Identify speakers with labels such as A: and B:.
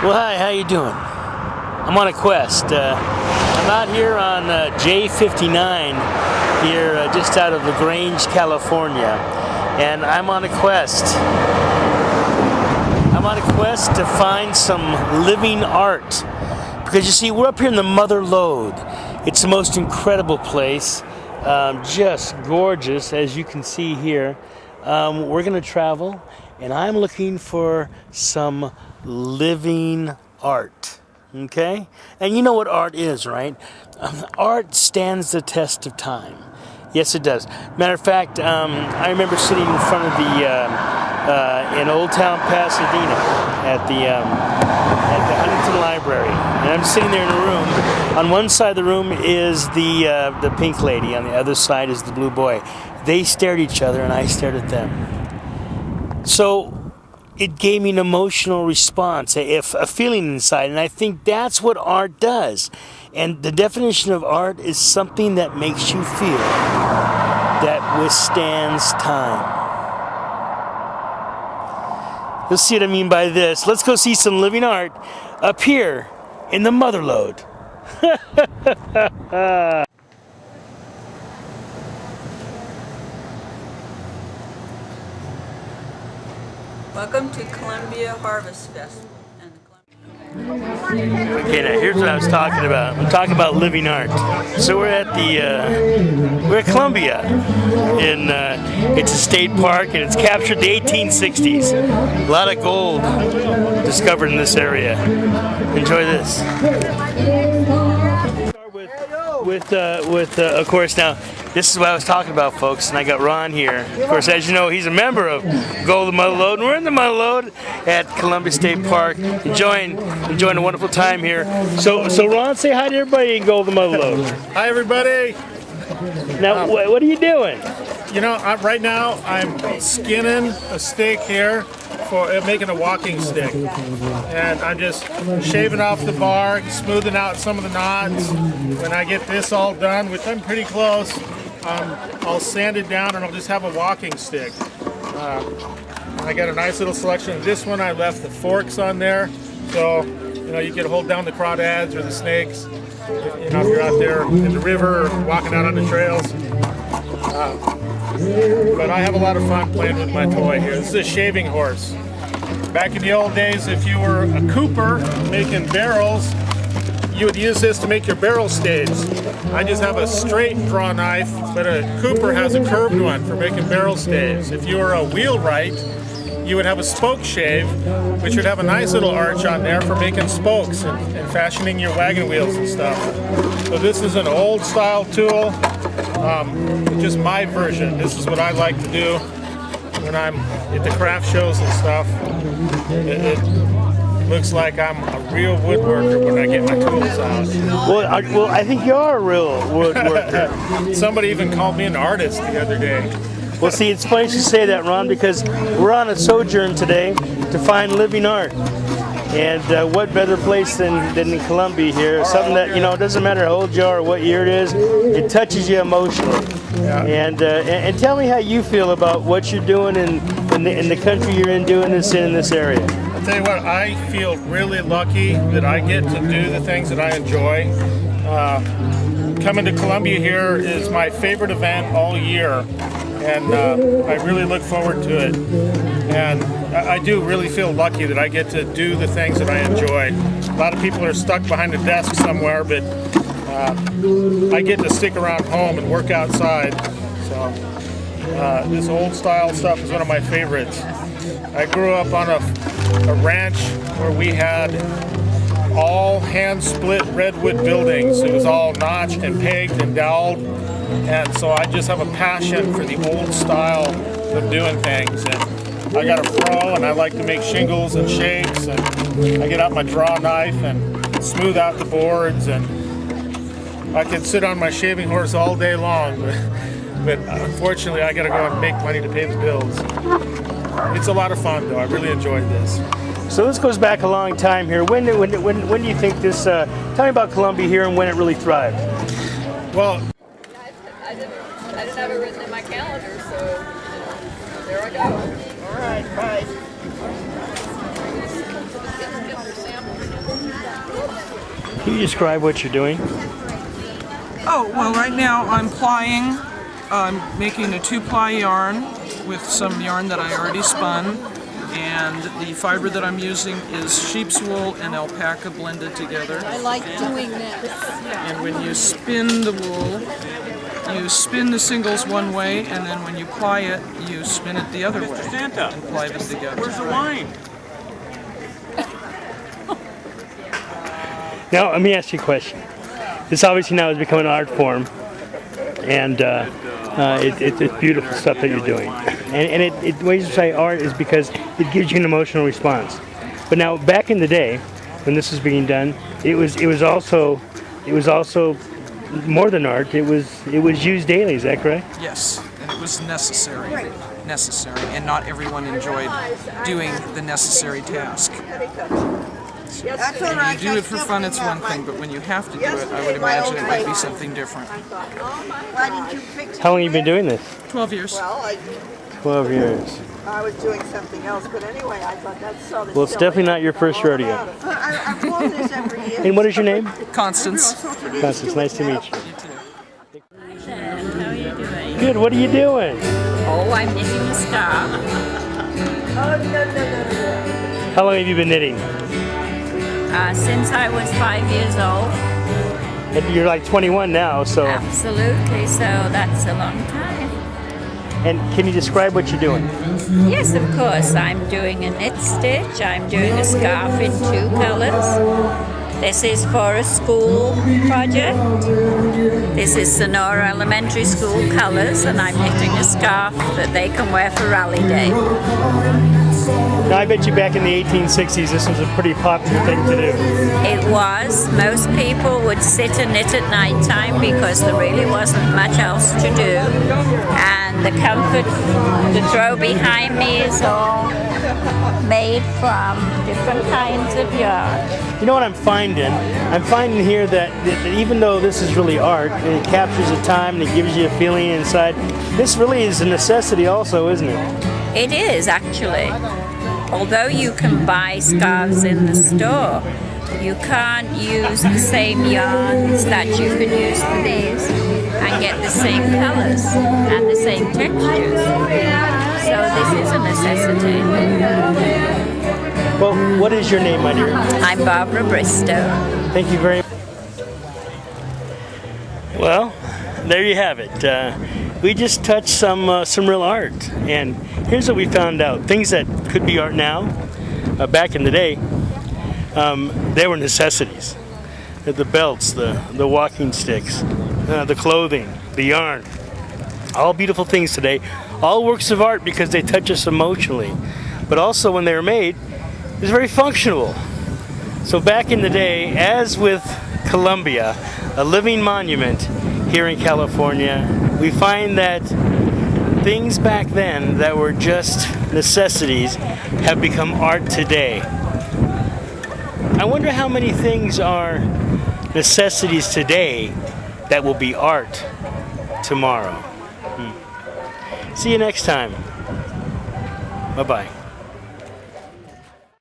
A: Well, hi, how you doing? I'm on a quest. I'm out here on J59 here just out of LaGrange, California, and I'm on a quest. I'm on a quest to find some living art, because you see, we're up here in the Mother Lode. It's the most incredible place, just gorgeous, as you can see here. We're going to travel, and I'm looking for some living art. Okay? And you know what art is, right? Art stands the test of time. Yes, it does. Matter of fact, I remember sitting in front of in Old Town Pasadena at the Huntington Library, and I'm sitting there in a room. On one side of the room is the pink lady. On the other side is the blue boy. They stared at each other, and I stared at them. So it gave me an emotional response, a feeling inside, and I think that's what art does. And the definition of art is something that makes you feel, that withstands time. You'll see what I mean by this. Let's go see some living art up here in the Mother Lode.
B: Welcome to Columbia Harvest Festival.
A: Okay, now here's what I was talking about. I'm talking about living art. So we're at Columbia. It's a state park, and it's captured the 1860s. A lot of gold discovered in this area. Enjoy this. With of course, now this is what I was talking about, folks, and I got Ron here. Of course, as you know, he's a member of Golden Mother Lode, and we're in the Mother Lode at Columbia State Park, enjoying a wonderful time here. So Ron, say hi to everybody in Golden Mother Lode.
C: Hi, everybody.
A: Now, what are you doing?
C: You know, right now I'm skinning a steak here for making a walking stick, and I'm just shaving off the bark, smoothing out some of the knots. When I get this all done, which I'm pretty close, I'll sand it down and I'll just have a walking stick. I got a nice little selection. This one I left the forks on there, so you know you can hold down the crawdads or the snakes. You know, if you're out there in the river or walking out on the trails. But I have a lot of fun playing with my toy here. This is a shaving horse. Back in the old days, if you were a cooper making barrels, you would use this to make your barrel staves. I just have a straight draw knife, but a cooper has a curved one for making barrel staves. If you were a wheelwright, you would have a spoke shave, which would have a nice little arch on there for making spokes and fashioning your wagon wheels and stuff. So this is an old style tool, just my version. This is what I like to do when I'm at the craft shows and stuff. It looks like I'm a real woodworker when I get my tools out.
A: Well, I think you are a real woodworker.
C: Somebody even called me an artist the other day.
A: Well, see, it's funny you say that, Ron, because we're on a sojourn today to find living art. And what better place than in Columbia here? Something that, you know, it doesn't matter how old you are or what year it is, it touches you emotionally.
C: Yeah.
A: And tell me how you feel about what you're doing in the country you're in, doing this in this area.
C: I'll tell you what, I feel really lucky that I get to do the things that I enjoy. Coming to Columbia here is my favorite event all year. And I really look forward to it. And I do really feel lucky that I get to do the things that I enjoy. A lot of people are stuck behind a desk somewhere, but I get to stick around home and work outside. So this old style stuff is one of my favorites. I grew up on a ranch where we had all hand split redwood buildings. It was all notched and pegged and doweled. And so I just have a passion for the old style of doing things. And I got a pro, and I like to make shingles and shapes. And I get out my draw knife and smooth out the boards. And I can sit on my shaving horse all day long. But unfortunately, I got to go and make money to pay the bills. It's a lot of fun, though. I really enjoyed this.
A: So this goes back a long time here. When do you think this? Tell me about Columbia here and when it really thrived.
C: Well,
D: I didn't have it written in my calendar, so there I go.
A: All right, bye.
D: Get some samples.
A: Can you describe what you're doing?
E: Oh, well, right now I'm plying. I'm making a 2-ply yarn with some yarn that I already spun. And the fiber that I'm using is sheep's wool and alpaca blended together.
D: I like doing this.
E: And when you spin the wool, you spin the singles one way, and then when you ply it, you spin it the other way.
C: Santa,
E: and ply them together.
C: where's the wine?
A: Now, let me ask you a question. This obviously now has become an art form, and it's beautiful stuff that you're doing. And the way you say art is because it gives you an emotional response. But now, back in the day, when this was being done, it was also more than art. It was used daily. Is that correct?
E: Yes, and it was necessary, and not everyone enjoyed doing the necessary task. When you do it for fun, it's one thing, but when you have to do it, I would imagine it might be something different.
A: How long have you been doing this?
E: 12 years.
A: 12 years.
F: I was doing something else, but anyway, I thought that's so.
A: Well, it's definitely not your first rodeo.
F: I'm doing this every year.
A: And what is your name?
E: Constance.
A: Constance, nice to meet you.
G: How are you doing?
A: Good, what are you doing?
G: Oh, I'm knitting a scarf.
A: How long have you been knitting?
G: Since I was 5 years old.
A: And you're like 21 now, so.
G: Absolutely, so that's a long time.
A: And can you describe what you're doing?
G: Yes, of course. I'm doing a knit stitch. I'm doing a scarf in 2 colors. This is for a school project. This is Sonora Elementary School colors, and I'm knitting a scarf that they can wear for Rally Day.
A: Now, I bet you back in the 1860s, this was a pretty popular thing to do.
G: It was. Most people would sit and knit at night time because there really wasn't much else to do. And the comfort, the throw behind me is all made from different kinds of yarn.
A: You know what I'm finding? I'm finding here that even though this is really art, and it captures a time and it gives you a feeling inside, this really is a necessity also, isn't it?
G: It is, actually. Although you can buy scarves in the store, you can't use the same yarns that you can use for these and get the same colors and the same textures. So this is a necessity.
A: Well, what is your name, my dear?
G: I'm Barbara Bristow.
A: Thank you very much. Well, there you have it. We just touched some real art, and here's what we found out. Things that could be art now, back in the day, they were necessities. The belts, the walking sticks, the clothing, the yarn, all beautiful things today, all works of art because they touch us emotionally. But also when they were made, it was very functional. So back in the day, as with Columbia, a living monument here in California, we find that things back then that were just necessities have become art today. I wonder how many things are necessities today that will be art tomorrow. See you next time. Bye-bye.